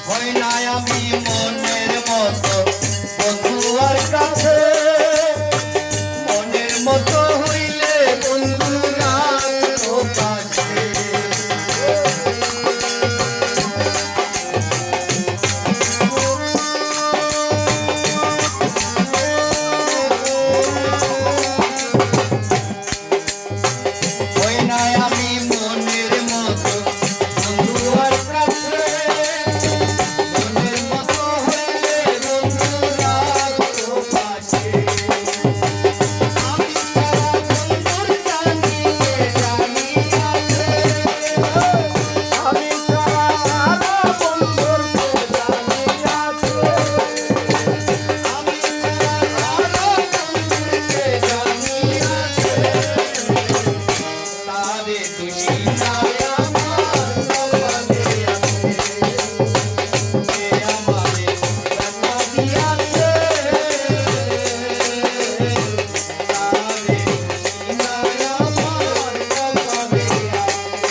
হই নাই আমি মনের মতো বন্ধু আর কাছে, মনের মতো হইলে বন্ধু রাখো পাশে। হই নাই আমি মনের মতো বন্ধু আর কাছে, মনের মতো হইলে বন্ধু রাখো পাশে। আমি ছাড়া বন্ধুর জানি কে জানি আছে, আমি ছাড়া আরো বন্ধুর কে জানি আছে, আমি ছাড়া আরো বন্ধুর কে জানি আছে। তারে খুশি নাই আমার কপালে আছে, কে আমারে রাখা দিয়াছে। তারে খুশি নাই আমার কপালে আছে,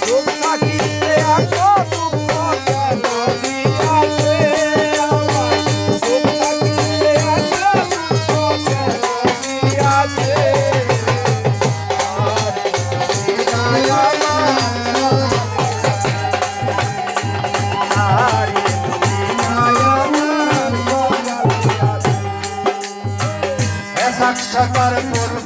দুঃখ থাকিতে আসো দুঃখ কেন দিয়াছে আমার, দুঃখ থাকিতে আসো দুঃখ কেন দিয়াছে। সাক্ষাৎকার করব